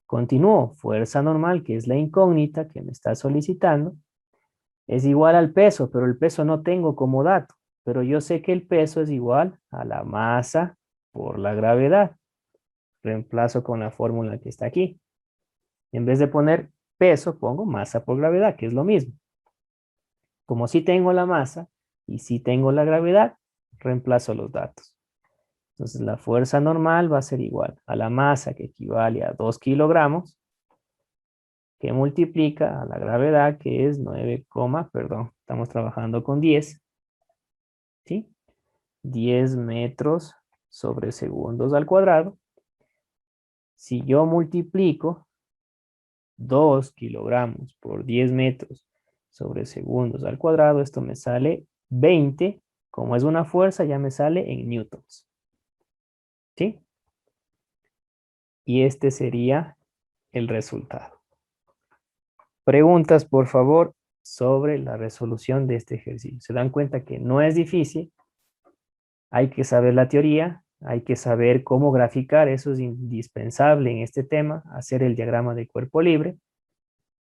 Continúo. Fuerza normal, que es la incógnita que me está solicitando, es igual al peso, pero el peso no tengo como dato. Pero yo sé que el peso es igual a la masa por la gravedad. Reemplazo con la fórmula que está aquí. En vez de poner peso, pongo masa por gravedad, que es lo mismo. Como sí tengo la masa y sí tengo la gravedad, reemplazo los datos. Entonces la fuerza normal va a ser igual a la masa, que equivale a 2 kilogramos, que multiplica a la gravedad, que es 9, perdón, estamos trabajando con 10, ¿sí? 10 metros sobre segundos al cuadrado. Si yo multiplico 2 kilogramos por 10 metros sobre segundos al cuadrado, esto me sale 20. Como es una fuerza, ya me sale en newtons. ¿Sí? Y este sería el resultado. Preguntas, por favor, sobre la resolución de este ejercicio. Se dan cuenta que no es difícil. Hay que saber la teoría, hay que saber cómo graficar, eso es indispensable en este tema, hacer el diagrama de cuerpo libre,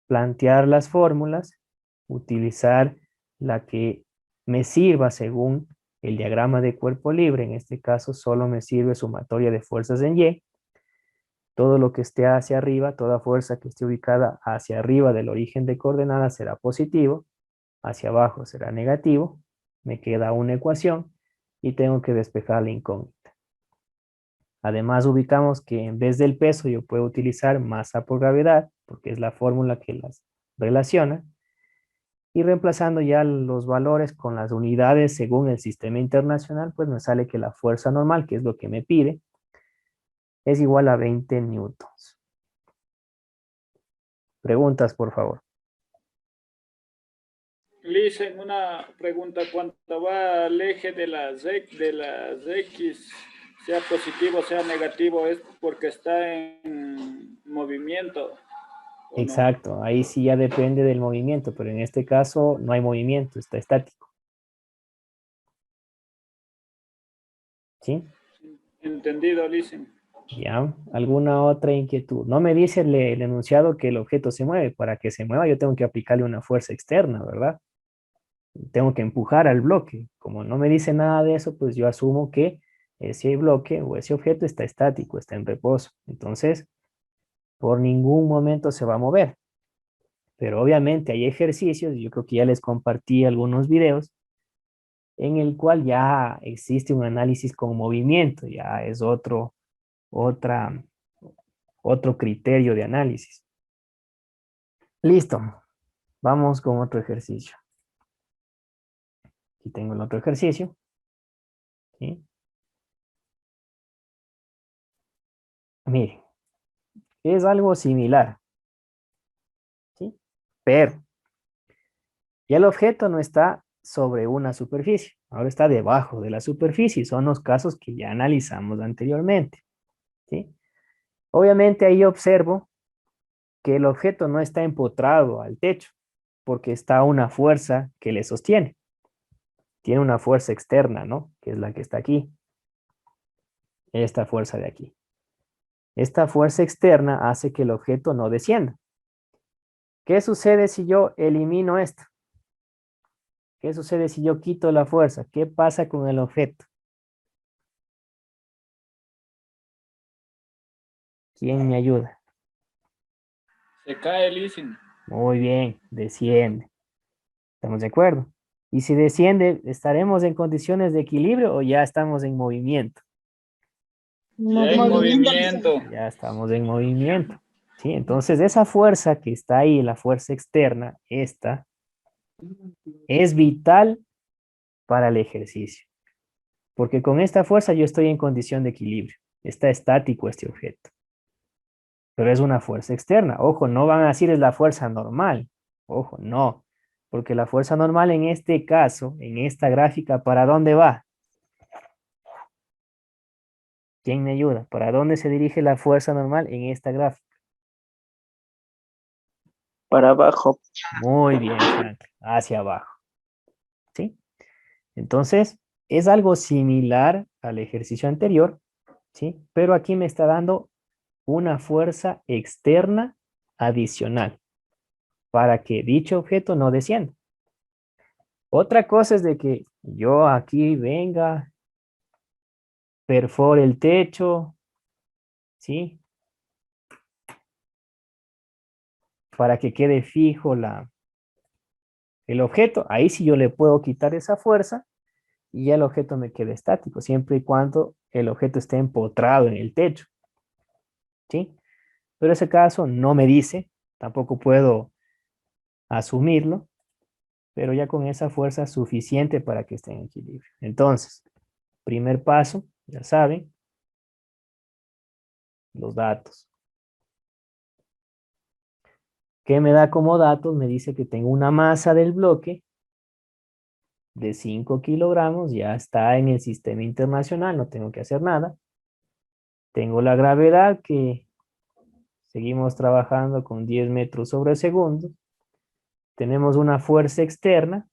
plantear las fórmulas, utilizar la que me sirva según el diagrama de cuerpo libre, en este caso solo me sirve sumatoria de fuerzas en Y, todo lo que esté hacia arriba, toda fuerza que esté ubicada hacia arriba del origen de coordenadas será positivo, hacia abajo será negativo, me queda una ecuación y tengo que despejar la incógnita. Además ubicamos que en vez del peso yo puedo utilizar masa por gravedad, porque es la fórmula que las relaciona, y reemplazando ya los valores con las unidades según el sistema internacional, pues me sale que la fuerza normal, que es lo que me pide, es igual a 20 newtons. Preguntas, por favor. Liz, en una pregunta, cuando va al eje de las X, sea positivo, sea negativo, ¿es porque está en movimiento o no? Exacto, ahí sí ya depende del movimiento, pero en este caso no hay movimiento, está estático. ¿Sí? Entendido, Liz. ¿Ya? ¿Alguna otra inquietud? No me dice el enunciado que el objeto se mueve. Para que se mueva yo tengo que aplicarle una fuerza externa, ¿verdad? Tengo que empujar al bloque. Como no me dice nada de eso, pues yo asumo que ese bloque o ese objeto está estático, está en reposo. Entonces, por ningún momento se va a mover. Pero obviamente hay ejercicios, y yo creo que ya les compartí algunos videos, en el cual ya existe un análisis con movimiento, ya es otra, otro criterio de análisis. Listo, vamos con otro ejercicio. Aquí tengo el otro ejercicio. ¿Sí? Mire, es algo similar. ¿Sí? Pero ya el objeto no está sobre una superficie, ahora está debajo de la superficie. Son los casos que ya analizamos anteriormente. ¿Sí? Obviamente ahí observo que el objeto no está empotrado al techo, porque está una fuerza que le sostiene. Tiene una fuerza externa, ¿no? Que es la que está aquí. Esta fuerza de aquí. Esta fuerza externa hace que el objeto no descienda. ¿Qué sucede si yo elimino esto? ¿Qué sucede si yo quito la fuerza? ¿Qué pasa con el objeto? ¿Quién me ayuda? Se cae el leasing. Muy bien, desciende. ¿Estamos de acuerdo? Y si desciende, ¿estaremos en condiciones de equilibrio o ya estamos en movimiento? Ya en movimiento. Ya estamos en movimiento. ¿Sí? Entonces, esa fuerza que está ahí, la fuerza externa, esta, es vital para el ejercicio. Porque con esta fuerza yo estoy en condición de equilibrio. Está estático este objeto. Pero es una fuerza externa. Ojo, no van a decir es la fuerza normal. Ojo, no. Porque la fuerza normal en este caso, en esta gráfica, ¿para dónde va? ¿Quién me ayuda? ¿Para dónde se dirige la fuerza normal en esta gráfica? para abajo, Muy bien, Frank. Hacia abajo. ¿Sí? Entonces, es algo similar al ejercicio anterior, ¿sí? Pero aquí me está dando una fuerza externa adicional para que dicho objeto no descienda. Otra cosa es de que yo aquí venga, perfore el techo, ¿sí? Para que quede fijo el objeto. Ahí sí yo le puedo quitar esa fuerza y ya el objeto me queda estático, siempre y cuando el objeto esté empotrado en el techo, ¿sí? Pero ese caso no me dice, tampoco puedo asumirlo, pero ya con esa fuerza suficiente para que esté en equilibrio. Entonces, primer paso, ya saben, los datos. ¿Qué me da como datos? Me dice que tengo una masa del bloque de 5 kilogramos, ya está en el sistema internacional, no tengo que hacer nada. Tengo la gravedad que seguimos trabajando con 10 metros sobre segundo. Tenemos una fuerza externa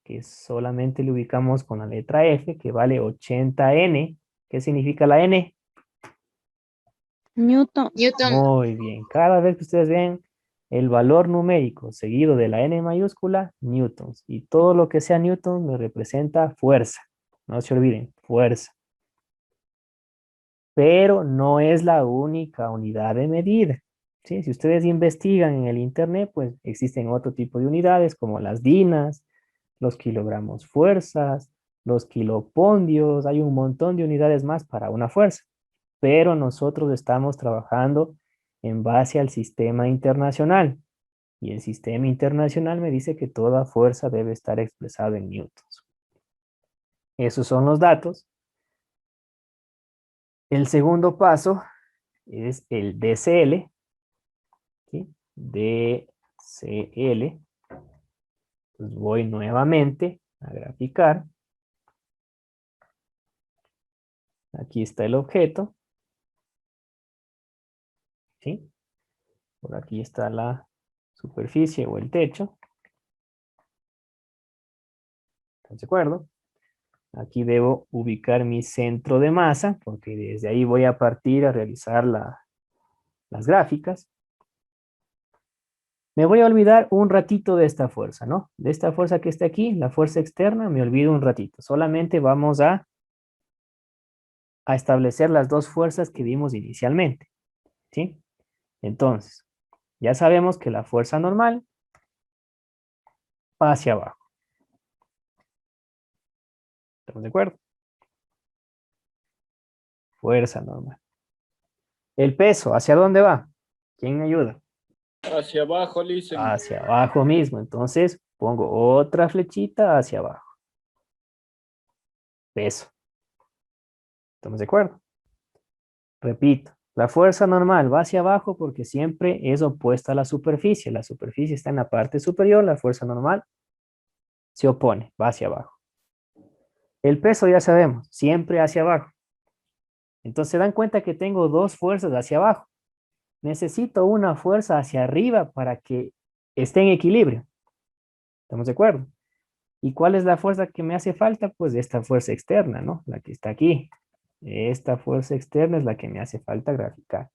que solamente le ubicamos con la letra F, que vale 80N. ¿Qué significa la N? Newton. Muy bien. Cada vez que ustedes ven el valor numérico seguido de la N mayúscula, newtons. Y todo lo que sea newton me representa fuerza. No se olviden, fuerza. Pero no es la única unidad de medida. ¿Sí? Si ustedes investigan en el internet, pues existen otro tipo de unidades como las dinas, los kilogramos fuerzas, los kilopondios, hay un montón de unidades más para una fuerza, pero nosotros estamos trabajando en base al sistema internacional y el sistema internacional me dice que toda fuerza debe estar expresada en newtons. Esos son los datos. El segundo paso es el DCL, ¿sí? DCL. Pues voy nuevamente a graficar. Aquí está el objeto, ¿sí? Por aquí está la superficie o el techo. ¿Están de acuerdo? Aquí debo ubicar mi centro de masa, porque desde ahí voy a partir a realizar las gráficas. Me voy a olvidar un ratito de esta fuerza, ¿no? De esta fuerza que está aquí, la fuerza externa, me olvido un ratito. Solamente vamos a establecer las dos fuerzas que vimos inicialmente, ¿sí? Entonces, ya sabemos que la fuerza normal va hacia abajo. ¿Estamos de acuerdo? Fuerza normal. El peso, ¿hacia dónde va? ¿Quién me ayuda? Hacia abajo, listen. Hacia abajo mismo. Entonces, pongo otra flechita hacia abajo. Peso. ¿Estamos de acuerdo? Repito, la fuerza normal va hacia abajo porque siempre es opuesta a la superficie. La superficie está en la parte superior, la fuerza normal se opone, va hacia abajo. El peso ya sabemos, siempre hacia abajo. Entonces se dan cuenta que tengo dos fuerzas hacia abajo. Necesito una fuerza hacia arriba para que esté en equilibrio. ¿Estamos de acuerdo? ¿Y cuál es la fuerza que me hace falta? Pues esta fuerza externa, ¿no? La que está aquí. Esta fuerza externa es la que me hace falta graficar.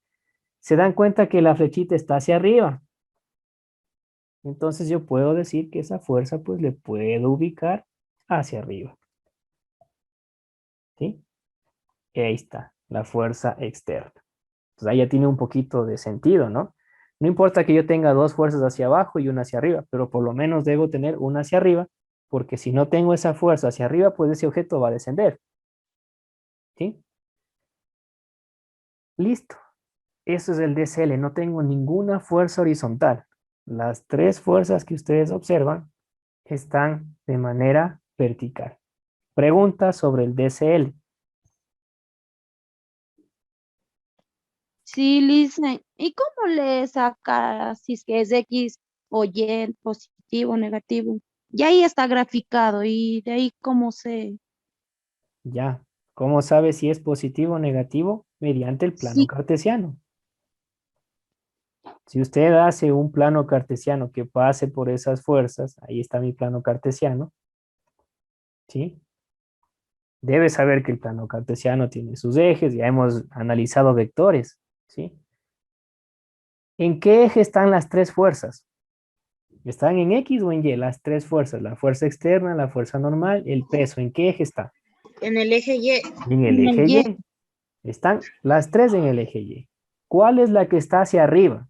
Se dan cuenta que la flechita está hacia arriba. Entonces yo puedo decir que esa fuerza pues le puedo ubicar hacia arriba. ¿Sí? Y ahí está, la fuerza externa. Entonces ahí ya tiene un poquito de sentido, ¿no? No importa que yo tenga dos fuerzas hacia abajo y una hacia arriba, pero por lo menos debo tener una hacia arriba, porque si no tengo esa fuerza hacia arriba, pues ese objeto va a descender. ¿Sí? Listo. Eso es el DCL. No tengo ninguna fuerza horizontal. Las tres fuerzas que ustedes observan están de manera vertical. Pregunta sobre el DCL. Sí, Lisa. ¿Y cómo le saca si es que es X o Y, positivo o negativo? Y ahí está graficado y de ahí cómo se... Ya. ¿Cómo sabe si es positivo o negativo? Mediante el plano Sí, cartesiano. Si usted hace un plano cartesiano que pase por esas fuerzas, ahí está mi plano cartesiano, ¿sí? Debe saber que el plano cartesiano tiene sus ejes, ya hemos analizado vectores, ¿sí? ¿En qué eje están las tres fuerzas? ¿Están en X o en Y? Las tres fuerzas, la fuerza externa, la fuerza normal, el peso. ¿En qué eje está? En el eje Y. En el en eje el Y, Y. Están las tres en el eje Y. ¿Cuál es la que está hacia arriba?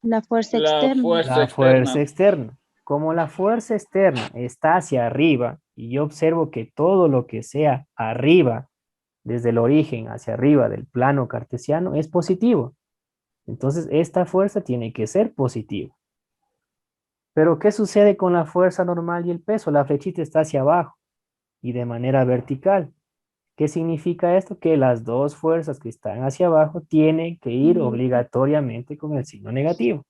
la fuerza La externa. fuerza La fuerza externa. externa. Como la fuerza externa está hacia arriba y yo observo que todo lo que sea arriba, desde el origen hacia arriba del plano cartesiano, es positivo. Entonces, esta fuerza tiene que ser positiva. Pero, ¿qué sucede con la fuerza normal y el peso? La flechita está hacia abajo y de manera vertical. ¿Qué significa esto? Que las dos fuerzas que están hacia abajo tienen que ir Mm, obligatoriamente con el signo negativo.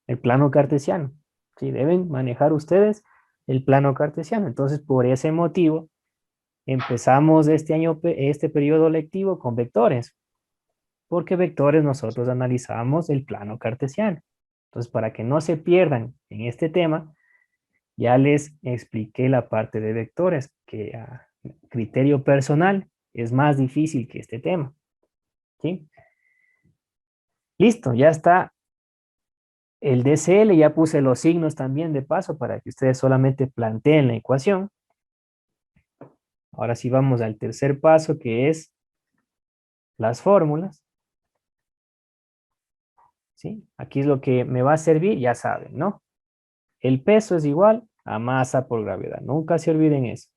El plano cartesiano. ¿Sí? Deben manejar ustedes el plano cartesiano. Entonces, por ese motivo, empezamos este año, este periodo lectivo con vectores, porque vectores nosotros analizamos el plano cartesiano. Entonces, para que no se pierdan en este tema, ya les expliqué la parte de vectores, que a criterio personal es más difícil que este tema. ¿Sí? Listo, ya está el DCL, ya puse los signos también de paso para que ustedes solamente planteen la ecuación. Ahora sí vamos al tercer paso, que es las fórmulas. ¿Sí? Aquí es lo que me va a servir, ya saben, ¿no? El peso es igual a masa por gravedad. Nunca se olviden eso.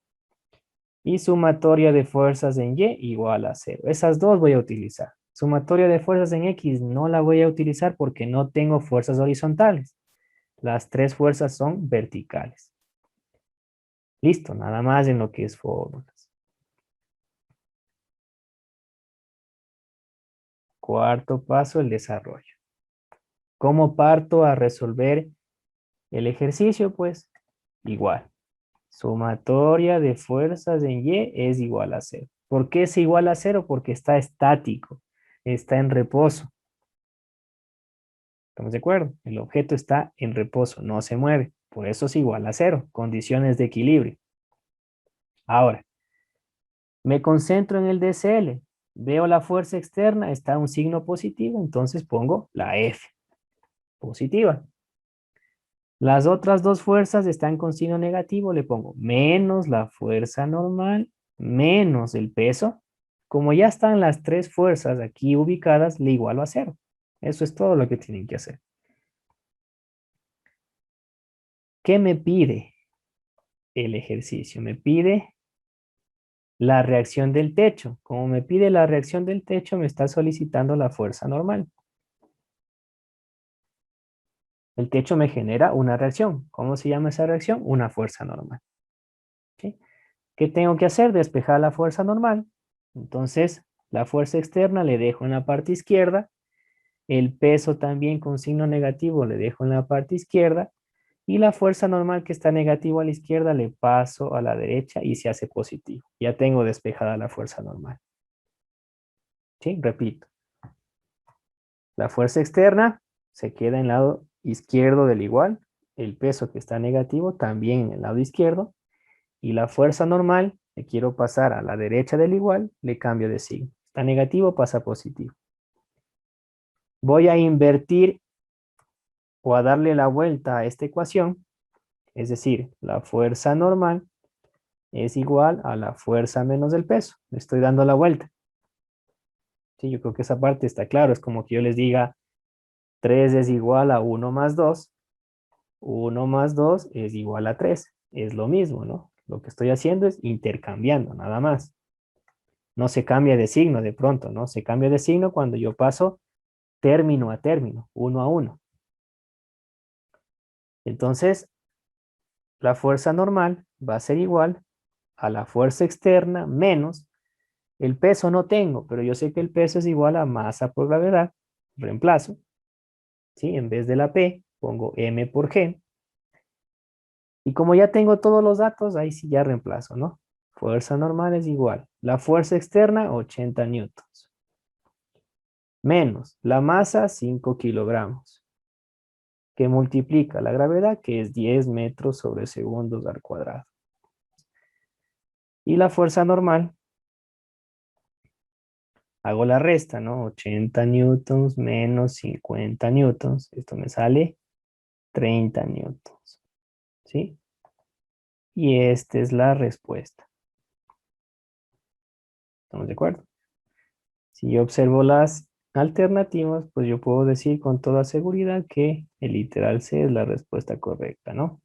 Y sumatoria de fuerzas en Y igual a 0. Esas dos voy a utilizar. Sumatoria de fuerzas en X no la voy a utilizar porque no tengo fuerzas horizontales. Las tres fuerzas son verticales. Listo, nada más en lo que es fórmulas. Cuarto paso, el desarrollo. ¿Cómo parto a resolver el ejercicio? Pues igual. Sumatoria de fuerzas en Y es igual a 0. ¿Por qué es igual a 0? Porque está estático, está en reposo. ¿Estamos de acuerdo? El objeto está en reposo, no se mueve. Por eso es igual a 0. Condiciones de equilibrio. Ahora, me concentro en el DCL. Veo la fuerza externa, está un signo positivo, entonces pongo la F, positiva. Las otras dos fuerzas están con signo negativo, le pongo menos la fuerza normal, menos el peso. Como ya están las tres fuerzas aquí ubicadas, le igualo a 0. Eso es todo lo que tienen que hacer. ¿Qué me pide el ejercicio? Me pide la reacción del techo. Como me pide la reacción del techo, me está solicitando la fuerza normal. El techo me genera una reacción. ¿Cómo se llama esa reacción? Una fuerza normal. ¿Sí? ¿Qué tengo que hacer? Despejar la fuerza normal. Entonces, la fuerza externa le dejo en la parte izquierda. El peso también con signo negativo le dejo en la parte izquierda. Y la fuerza normal que está negativo a la izquierda le paso a la derecha y se hace positivo. Ya tengo despejada la fuerza normal. ¿Sí? Repito. La fuerza externa se queda en el lado izquierdo del igual. El peso que está negativo también en el lado izquierdo. Y la fuerza normal, que quiero pasar a la derecha del igual, le cambio de signo. Está negativo, pasa a positivo. Voy a invertir o a darle la vuelta a esta ecuación. Es decir, la fuerza normal es igual a la fuerza menos el peso. Le estoy dando la vuelta. Sí, yo creo que esa parte está claro. Es como que yo les diga 3 es igual a 1 más 2. 1 más 2 es igual a 3. Es lo mismo, ¿no? Lo que estoy haciendo es intercambiando, nada más. No se cambia de signo de pronto, ¿no? Se cambia de signo cuando yo paso término a término, uno a uno. Entonces, la fuerza normal va a ser igual a la fuerza externa menos el peso no tengo, pero yo sé que el peso es igual a masa por gravedad. Reemplazo, ¿sí? En vez de la P, pongo M por G. Y como ya tengo todos los datos, ahí sí ya reemplazo, ¿no? Fuerza normal es igual. La fuerza externa, 80 newtons. Menos la masa, 5 kilogramos. Que multiplica la gravedad, que es 10 metros sobre segundos al cuadrado. Y la fuerza normal, hago la resta, ¿no? 80 newtons menos 50 newtons. Esto me sale 30 newtons. ¿Sí? Y esta es la respuesta. ¿Estamos de acuerdo? Si yo observo las alternativas, pues yo puedo decir con toda seguridad que el literal C es la respuesta correcta, ¿no?